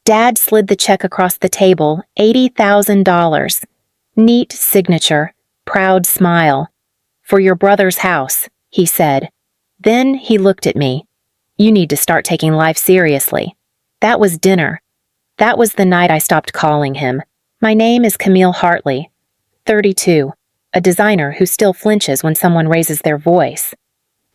Dad slid the check across the table, $80,000. Neat signature, proud smile. For your brother's house, he said. Then he looked at me. You need to start taking life seriously. That was dinner. That was the night I stopped calling him. My name is Camille Hartley, 32, a designer who still flinches when someone raises their voice.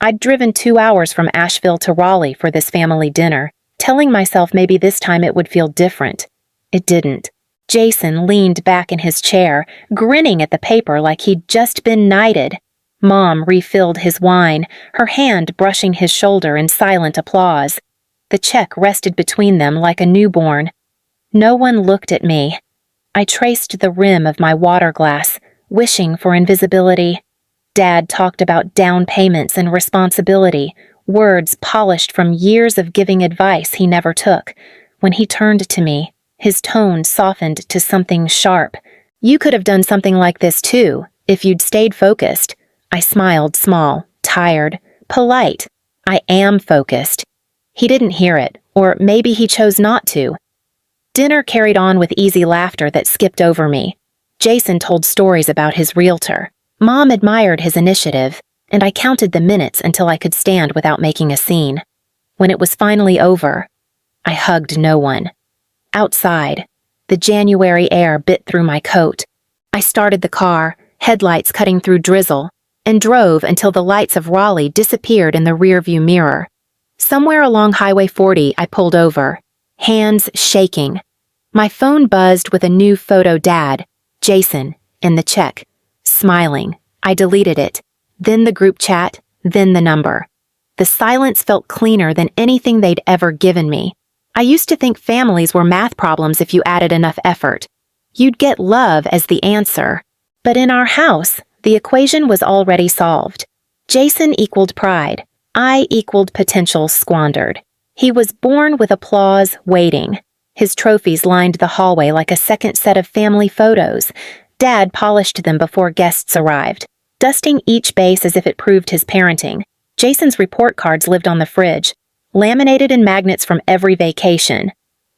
I'd driven 2 hours from Asheville to Raleigh for this family dinner, telling myself maybe this time it would feel different. It didn't. Jason leaned back in his chair, grinning at the paper like he'd just been knighted. Mom refilled his wine, her hand brushing his shoulder in silent applause. The check rested between them like a newborn. No one looked at me. I traced the rim of my water glass, wishing for invisibility. Dad talked about down payments and responsibility, words polished from years of giving advice he never took. When he turned to me, his tone softened to something sharp. You could have done something like this too, if you'd stayed focused. I smiled small, tired, polite. I am focused. He didn't hear it, or maybe he chose not to. Dinner carried on with easy laughter that skipped over me. Jason told stories about his realtor. Mom admired his initiative, and I counted the minutes until I could stand without making a scene. When it was finally over, I hugged no one. Outside, the January air bit through my coat. I started the car, headlights cutting through drizzle, and drove until the lights of Raleigh disappeared in the rearview mirror. Somewhere along Highway 40, I pulled over, hands shaking. My phone buzzed with a new photo. Dad, Jason, in the check. Smiling, I deleted it. Then the group chat, then the number. The silence felt cleaner than anything they'd ever given me. I used to think families were math problems if you added enough effort. You'd get love as the answer. But in our house, the equation was already solved. Jason equaled pride. I equaled potential squandered. He was born with applause waiting. His trophies lined the hallway like a second set of family photos. Dad polished them before guests arrived, dusting each base as if it proved his parenting. Jason's report cards lived on the fridge, laminated in magnets from every vacation.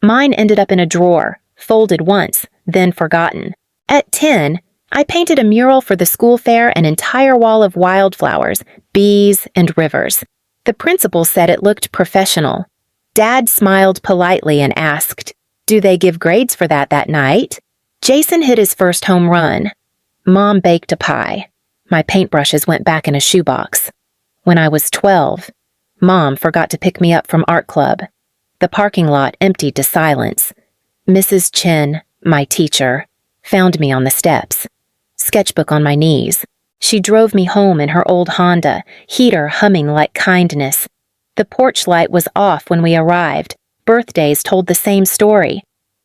Mine ended up in a drawer, folded once, then forgotten. At 10, I painted a mural for the school fair, an entire wall of wildflowers, bees, and rivers. The principal said it looked professional. Dad smiled politely and asked, "Do they give grades for that night?" Jason hit his first home run. Mom baked a pie. My paintbrushes went back in a shoebox. When I was 12, Mom forgot to pick me up from art club. The parking lot emptied to silence. Mrs. Chen, my teacher, found me on the steps, sketchbook on my knees. She drove me home in her old Honda, heater humming like kindness. The porch light was off when we arrived. Birthdays told the same story.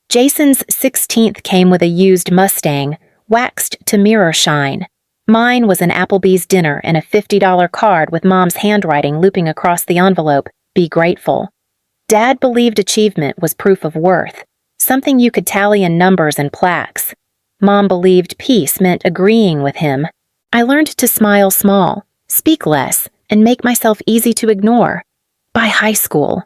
Jason's 16th came with a used Mustang, waxed to mirror shine. Mine was an Applebee's dinner and a $50 card with Mom's handwriting looping across the envelope, "Be grateful." Dad believed achievement was proof of worth, something you could tally in numbers and plaques. Mom believed peace meant agreeing with him. I learned to smile small, speak less, and make myself easy to ignore. By high school,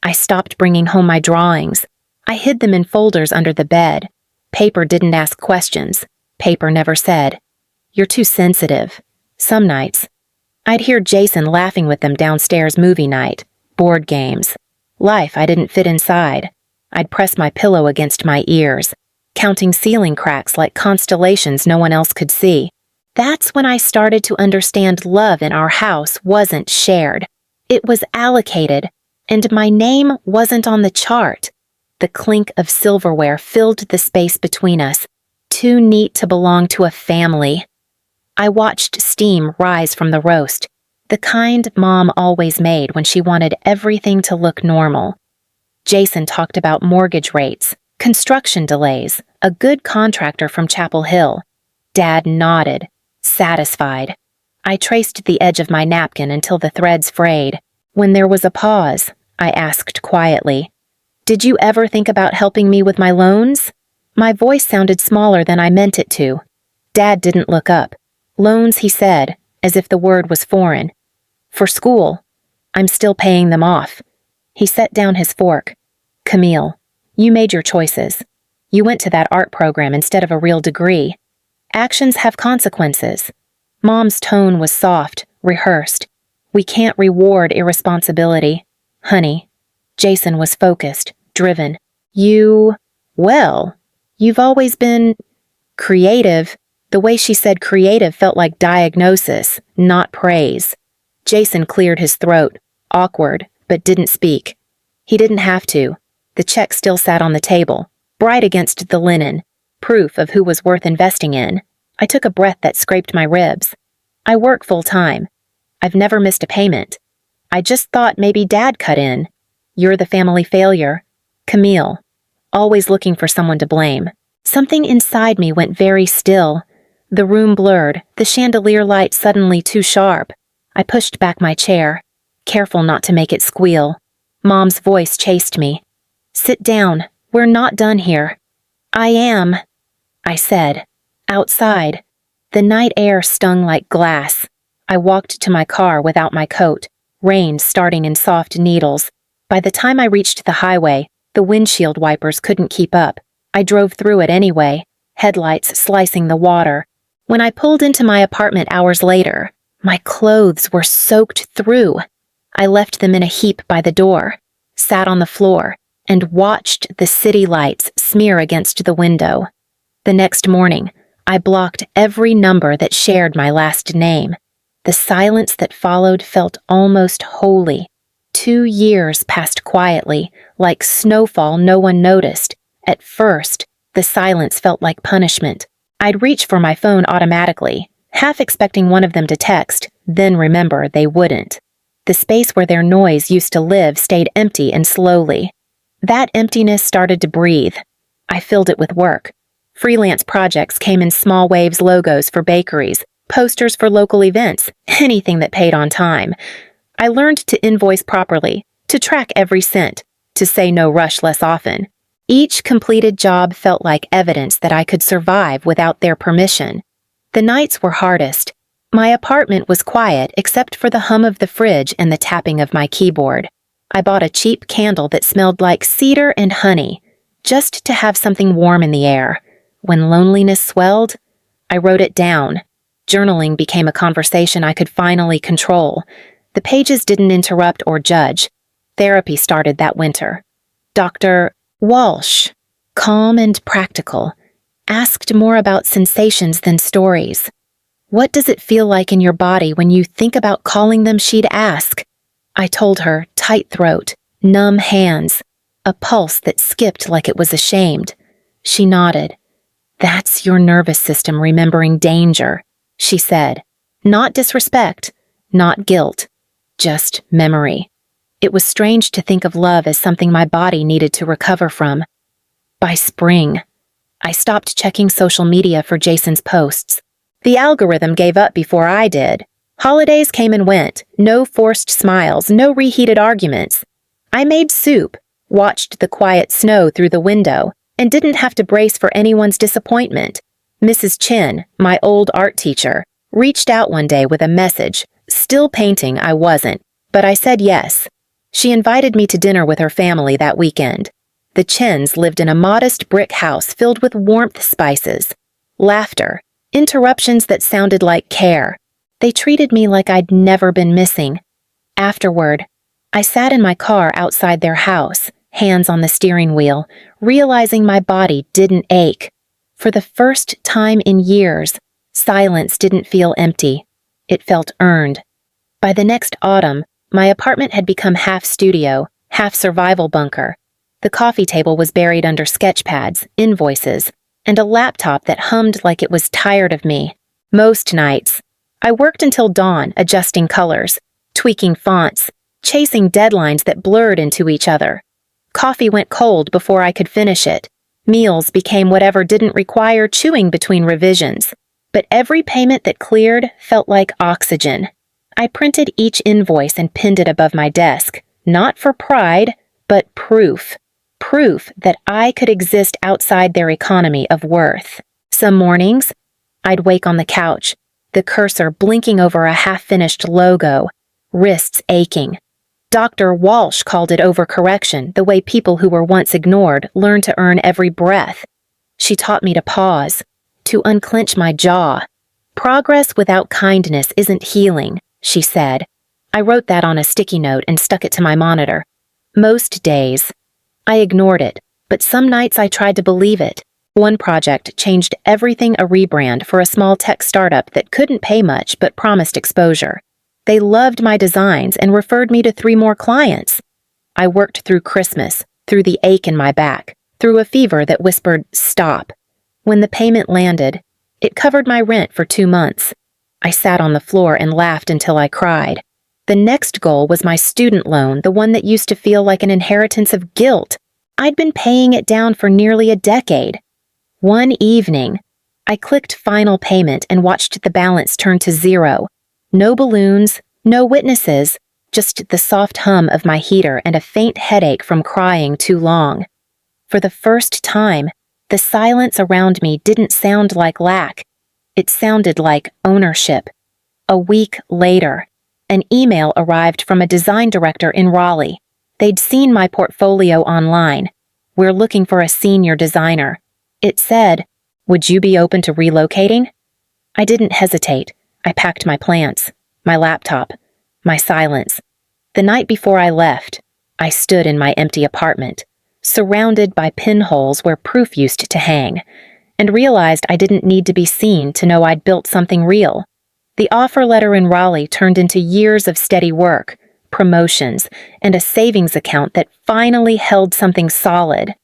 I stopped bringing home my drawings. I hid them in folders under the bed. Paper didn't ask questions. Paper never said, "You're too sensitive." Some nights, I'd hear Jason laughing with them downstairs movie night, board games. Life I didn't fit inside. I'd press my pillow against my ears, counting ceiling cracks like constellations no one else could see. That's when I started to understand love in our house wasn't shared. It was allocated, and my name wasn't on the chart. The clink of silverware filled the space between us, too neat to belong to a family. I watched steam rise from the roast, the kind Mom always made when she wanted everything to look normal. Jason talked about mortgage rates, construction delays, a good contractor from Chapel Hill. Dad nodded, satisfied. I traced the edge of my napkin until the threads frayed. When there was a pause, I asked quietly, "Did you ever think about helping me with my loans?" My voice sounded smaller than I meant it to. Dad didn't look up. "Loans," he said, as if the word was foreign. "For school. I'm still paying them off." He set down his fork. "Camille, You made your choices. You went to that art program instead of a real degree. Actions have consequences. Mom's tone was soft, rehearsed. We can't reward irresponsibility. Honey. Jason was focused, driven. Well, you've always been creative. The way she said creative felt like diagnosis, not praise. Jason cleared his throat, awkward, but didn't speak. He didn't have to. The check still sat on the table, bright against the linen, proof of who was worth investing in. I took a breath that scraped my ribs. I work full-time. I've never missed a payment. I just thought maybe Dad cut in. You're the family failure. Camille. Always looking for someone to blame. Something inside me went very still. The room blurred, the chandelier light suddenly too sharp. I pushed back my chair, careful not to make it squeal. Mom's voice chased me. Sit down. We're not done here. I am, I said. Outside. The night air stung like glass. I walked to my car without my coat, rain starting in soft needles. By the time I reached the highway, the windshield wipers couldn't keep up. I drove through it anyway, headlights slicing the water. When I pulled into my apartment hours later, my clothes were soaked through. I left them in a heap by the door, sat on the floor, and watched the city lights smear against the window. The next morning, I blocked every number that shared my last name. The silence that followed felt almost holy. 2 years passed quietly, like snowfall no one noticed. At first, the silence felt like punishment. I'd reach for my phone automatically, half expecting one of them to text, then remember they wouldn't. The space where their noise used to live stayed empty and slowly. That emptiness started to breathe. I filled it with work. Freelance projects came in small waves, logos for bakeries, posters for local events, anything that paid on time. I learned to invoice properly, to track every cent, to say no rush less often. Each completed job felt like evidence that I could survive without their permission. The nights were hardest. My apartment was quiet except for the hum of the fridge and the tapping of my keyboard. I bought a cheap candle that smelled like cedar and honey, just to have something warm in the air. When loneliness swelled, I wrote it down. Journaling became a conversation I could finally control. The pages didn't interrupt or judge. Therapy started that winter. Dr. Walsh, calm and practical, asked more about sensations than stories. What does it feel like in your body when you think about calling them? She'd ask. I told her, tight throat, numb hands, a pulse that skipped like it was ashamed. She nodded. That's your nervous system remembering danger, she said. Not disrespect, not guilt, just memory. It was strange to think of love as something my body needed to recover from. By spring, I stopped checking social media for Jason's posts. The algorithm gave up before I did. Holidays came and went, no forced smiles, no reheated arguments. I made soup, watched the quiet snow through the window, and didn't have to brace for anyone's disappointment. Mrs. Chin, my old art teacher, reached out one day with a message. Still painting, I wasn't, but I said yes. She invited me to dinner with her family that weekend. The Chins lived in a modest brick house filled with warmth spices, laughter, interruptions that sounded like care. They treated me like I'd never been missing. Afterward, I sat in my car outside their house, hands on the steering wheel, realizing my body didn't ache. For the first time in years, silence didn't feel empty. It felt earned. By the next autumn, my apartment had become half studio, half survival bunker. The coffee table was buried under sketch pads, invoices, and a laptop that hummed like it was tired of me. Most nights, I worked until dawn adjusting colors, tweaking fonts, chasing deadlines that blurred into each other. Coffee went cold before I could finish it. Meals became whatever didn't require chewing between revisions. But every payment that cleared felt like oxygen. I printed each invoice and pinned it above my desk, not for pride, but proof. Proof that I could exist outside their economy of worth. Some mornings, I'd wake on the couch, the cursor blinking over a half-finished logo, wrists aching. Dr. Walsh called it overcorrection, the way people who were once ignored learn to earn every breath. She taught me to pause, to unclench my jaw. Progress without kindness isn't healing, she said. I wrote that on a sticky note and stuck it to my monitor. Most days, I ignored it, but some nights I tried to believe it. One project changed everything, a rebrand for a small tech startup that couldn't pay much but promised exposure. They loved my designs and referred me to 3 more clients. I worked through Christmas, through the ache in my back, through a fever that whispered, "Stop." When the payment landed, it covered my rent for 2 months. I sat on the floor and laughed until I cried. The next goal was my student loan, the one that used to feel like an inheritance of guilt. I'd been paying it down for nearly a decade. One evening, I clicked final payment and watched the balance turn to 0. No balloons, no witnesses, just the soft hum of my heater and a faint headache from crying too long. For the first time, the silence around me didn't sound like lack. It sounded like ownership. A week later, an email arrived from a design director in Raleigh. They'd seen my portfolio online. "We're looking for a senior designer." It said, "Would you be open to relocating?" I didn't hesitate. I packed my plants, my laptop, my silence. The night before I left, I stood in my empty apartment, surrounded by pinholes where proof used to hang, and realized I didn't need to be seen to know I'd built something real. The offer letter in Raleigh turned into years of steady work, promotions, and a savings account that finally held something solid.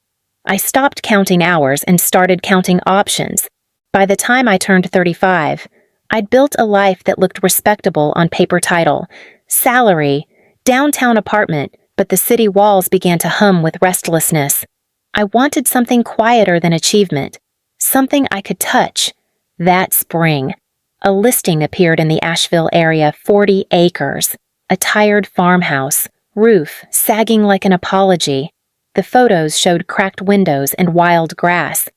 I stopped counting hours and started counting options. By the time I turned 35, I'd built a life that looked respectable on paper title, salary, downtown apartment, but the city walls began to hum with restlessness. I wanted something quieter than achievement, something I could touch. That spring, a listing appeared in the Asheville area, 40 acres, a tired farmhouse, roof sagging like an apology. The photos showed cracked windows and wild grass,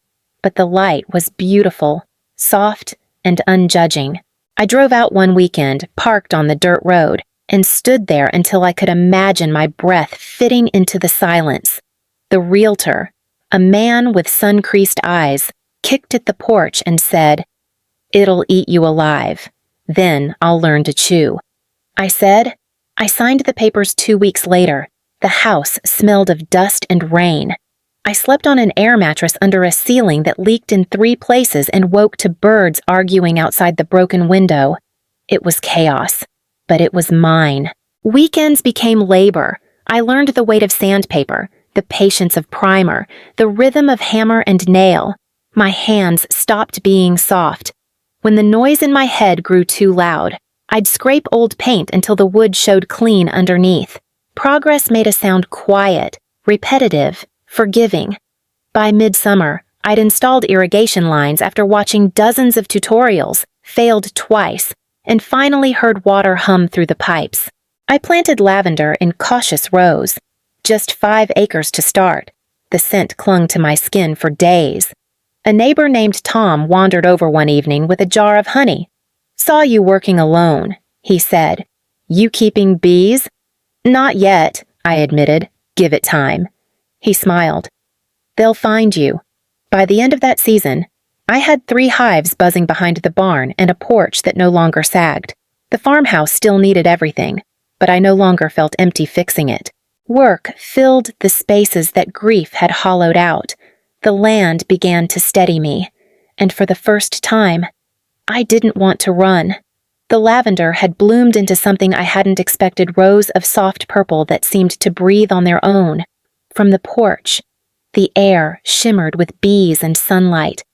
but the light was beautiful, soft, and unjudging. I drove out one weekend, parked on the dirt road, and stood there until I could imagine my breath fitting into the silence. The realtor, a man with sun-creased eyes, kicked at the porch and said, "It'll eat you alive. Then I'll learn to chew." I said. I signed the papers 2 weeks later. The house smelled of dust and rain. I slept on an air mattress under a ceiling that leaked in 3 places and woke to birds arguing outside the broken window. It was chaos, but it was mine. Weekends became labor. I learned the weight of sandpaper, the patience of primer, the rhythm of hammer and nail. My hands stopped being soft. When the noise in my head grew too loud, I'd scrape old paint until the wood showed clean underneath. Progress made a sound quiet, repetitive, forgiving. By midsummer, I'd installed irrigation lines after watching dozens of tutorials, failed twice, and finally heard water hum through the pipes. I planted lavender in cautious rows. Just 5 acres to start. The scent clung to my skin for days. A neighbor named Tom wandered over one evening with a jar of honey. "Saw you working alone," he said. "You keeping bees?" "Not yet," I admitted. "Give it time." He smiled. "They'll find you." By the end of that season, I had 3 hives buzzing behind the barn and a porch that no longer sagged. The farmhouse still needed everything, but I no longer felt empty fixing it. Work filled the spaces that grief had hollowed out. The land began to steady me, and for the first time, I didn't want to run. The lavender had bloomed into something I hadn't expected, rows of soft purple that seemed to breathe on their own. From the porch, the air shimmered with bees and sunlight.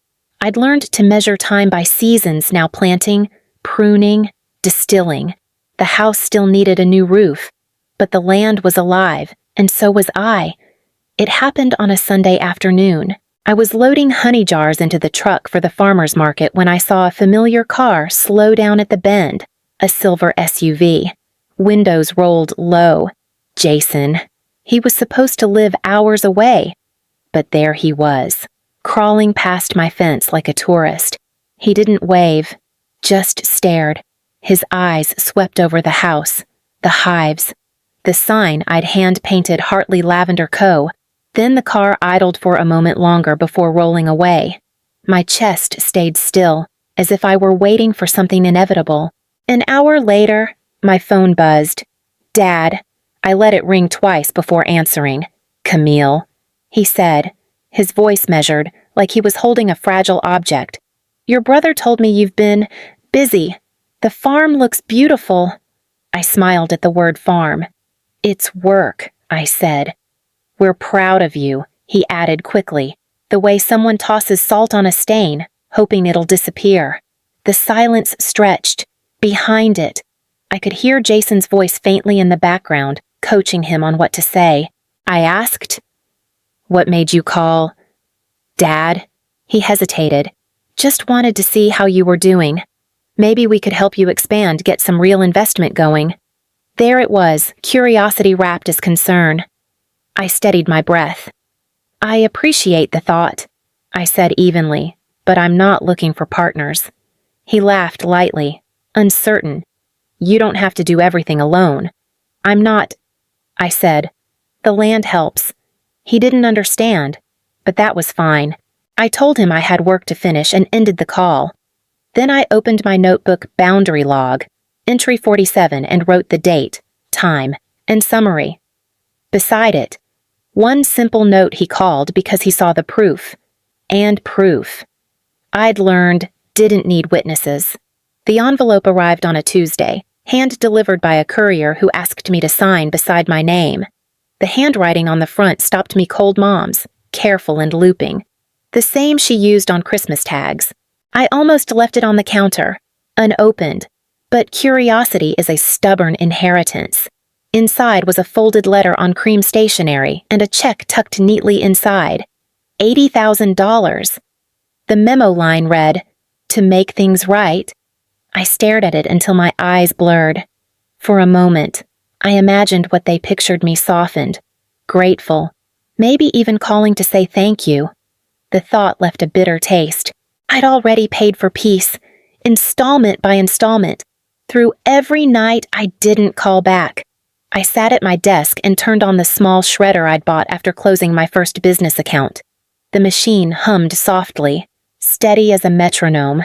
I'd learned to measure time by seasons, now planting, pruning, distilling. The house still needed a new roof, but the land was alive, and so was I. It happened on a Sunday afternoon. I was loading honey jars into the truck for the farmer's market when I saw a familiar car slow down at the bend, a silver SUV. Windows rolled low. Jason. He was supposed to live hours away, but there he was, crawling past my fence like a tourist. He didn't wave, just stared. His eyes swept over the house, the hives, The sign I'd hand-painted Hartley Lavender Co. Then the car idled for a moment longer before rolling away. My chest stayed still, as if I were waiting for something inevitable. An hour later, my phone buzzed. "Dad." I let it ring twice before answering. "Camille," he said, his voice measured, like he was holding a fragile object. "Your brother told me you've been busy. The farm looks beautiful." I smiled at the word farm. "It's work," I said. "We're proud of you," he added quickly, the way someone tosses salt on a stain, hoping it'll disappear. The silence stretched. Behind it, I could hear Jason's voice faintly in the background, coaching him on what to say. I asked, "What made you call?" "Dad?" He hesitated. "Just wanted to see how you were doing. Maybe we could help you expand, get some real investment going." There it was, curiosity wrapped as concern. I steadied my breath. "I appreciate the thought," I said evenly, "but I'm not looking for partners." He laughed lightly, uncertain. "You don't have to do everything alone." "I'm not," I said. "The land helps." He didn't understand, but that was fine. I told him I had work to finish and ended the call. Then I opened my notebook boundary log, entry 47, and wrote the date, time, and summary. Beside it, one simple note he called because he saw the proof. And proof. I'd learned didn't need witnesses. The envelope arrived on a Tuesday, hand-delivered by a courier who asked me to sign beside my name. The handwriting on the front stopped me cold mom's, careful and looping. The same she used on Christmas tags. I almost left it on the counter, unopened, but curiosity is a stubborn inheritance. Inside was a folded letter on cream stationery and a check tucked neatly inside. $80,000. The memo line read, "To make things right." I stared at it until my eyes blurred. For a moment, I imagined what they pictured me softened, grateful, maybe even calling to say thank you. The thought left a bitter taste. I'd already paid for peace, installment by installment, through every night I didn't call back. I sat at my desk and turned on the small shredder I'd bought after closing my first business account. The machine hummed softly, steady as a metronome.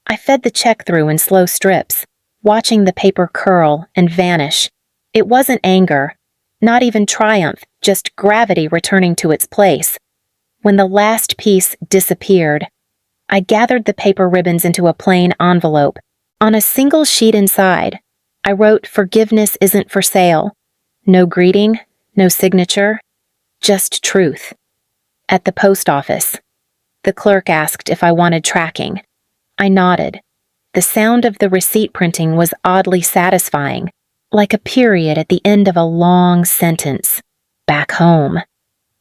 I fed the check through in slow strips, watching the paper curl and vanish. It wasn't anger, not even triumph, just gravity returning to its place. When the last piece disappeared, I gathered the paper ribbons into a plain envelope. On a single sheet inside, I wrote "Forgiveness isn't for sale." No greeting, no signature, just truth. At the post office, the clerk asked if I wanted tracking. I nodded. The sound of the receipt printing was oddly satisfying, like a period at the end of a long sentence. Back home.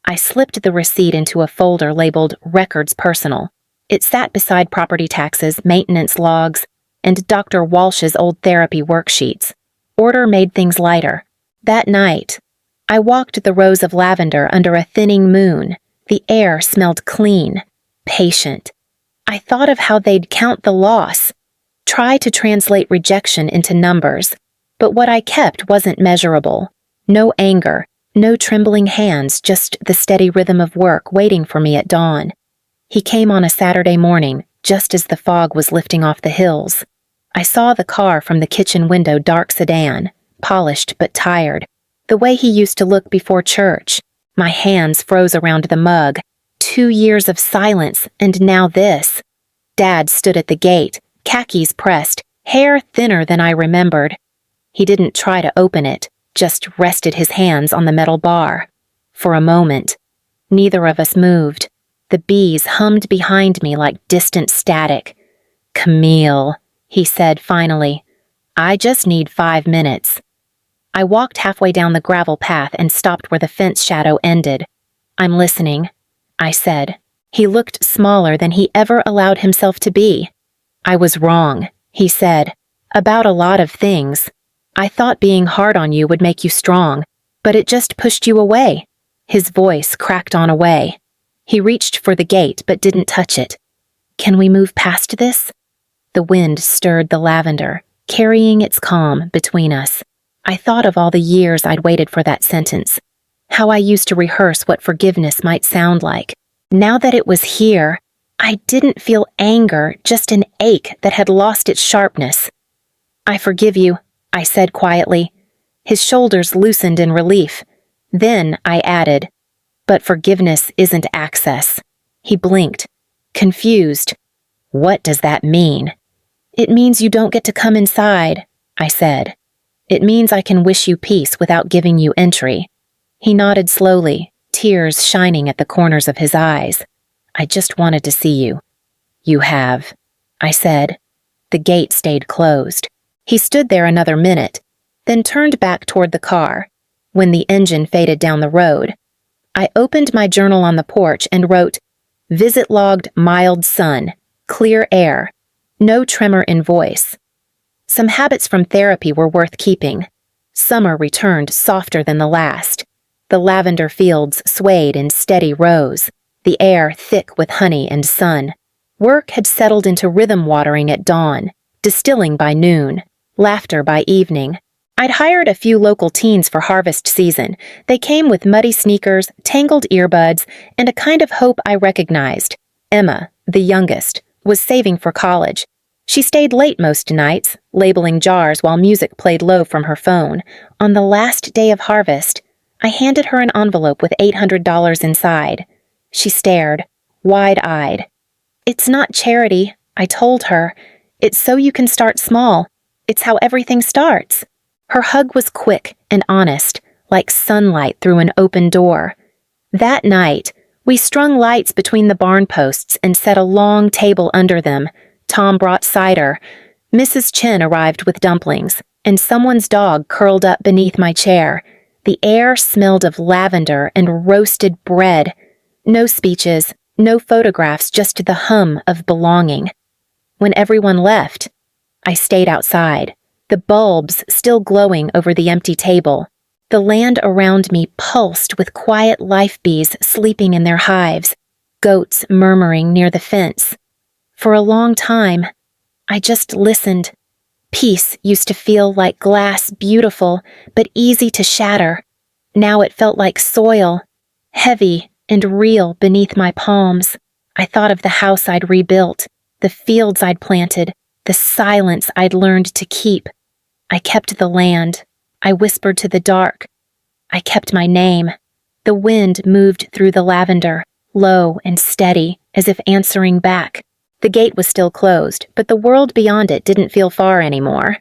I slipped the receipt into a folder labeled Records Personal. It sat beside property taxes, maintenance logs, and Dr. Walsh's old therapy worksheets. Order made things lighter. That night, I walked the rows of lavender under a thinning moon. The air smelled clean, patient. I thought of how they'd count the loss, try to translate rejection into numbers, but what I kept wasn't measurable. No anger, no trembling hands, just the steady rhythm of work waiting for me at dawn. He came on a Saturday morning, just as the fog was lifting off the hills. I saw the car from the kitchen window, dark sedan, polished but tired, the way he used to look before church. My hands froze around the mug. 2 years of silence, and now this. Dad stood at the gate, khakis pressed, hair thinner than I remembered. He didn't try to open it, just rested his hands on the metal bar. For a moment, neither of us moved. The bees hummed behind me like distant static. "Camille," he said finally, "I just need 5 minutes." I walked halfway down the gravel path and stopped where the fence shadow ended. "I'm listening," I said. He looked smaller than he ever allowed himself to be. "I was wrong," he said, "about a lot of things. I thought being hard on you would make you strong, but it just pushed you away." His voice cracked on away. He reached for the gate but didn't touch it. "Can we move past this?" The wind stirred the lavender, carrying its calm between us. I thought of all the years I'd waited for that sentence, how I used to rehearse what forgiveness might sound like. Now that it was here, I didn't feel anger, just an ache that had lost its sharpness. "I forgive you," I said quietly. His shoulders loosened in relief. Then I added, "But forgiveness isn't access." He blinked, confused. "What does that mean?" "It means you don't get to come inside," I said. "It means I can wish you peace without giving you entry." He nodded slowly, tears shining at the corners of his eyes. "I just wanted to see you." "You have," I said. The gate stayed closed. He stood there another minute, then turned back toward the car. When the engine faded down the road, I opened my journal on the porch and wrote, "Visit logged mild sun, clear air, no tremor in voice." Some habits from therapy were worth keeping. Summer returned softer than the last. The lavender fields swayed in steady rows, the air thick with honey and sun. Work had settled into rhythm watering at dawn, distilling by noon, laughter by evening. I'd hired a few local teens for harvest season. They came with muddy sneakers, tangled earbuds, and a kind of hope I recognized. Emma, the youngest, was saving for college. She stayed late most nights, labeling jars while music played low from her phone. On the last day of harvest, I handed her an envelope with $800 inside. She stared, wide-eyed. "It's not charity," I told her. "It's so you can start small. It's how everything starts." Her hug was quick and honest, like sunlight through an open door. That night, we strung lights between the barn posts and set a long table under them. Tom brought cider. Mrs. Chen arrived with dumplings, and someone's dog curled up beneath my chair. The air smelled of lavender and roasted bread. No speeches, no photographs, just the hum of belonging. When everyone left, I stayed outside, the bulbs still glowing over the empty table. The land around me pulsed with quiet life bees sleeping in their hives, goats murmuring near the fence. For a long time, I just listened. Peace used to feel like glass, beautiful, but easy to shatter. Now it felt like soil, heavy and real beneath my palms. I thought of the house I'd rebuilt, the fields I'd planted, the silence I'd learned to keep. I kept the land. I whispered to the dark. I kept my name. The wind moved through the lavender, low and steady, as if answering back. The gate was still closed, but the world beyond it didn't feel far anymore.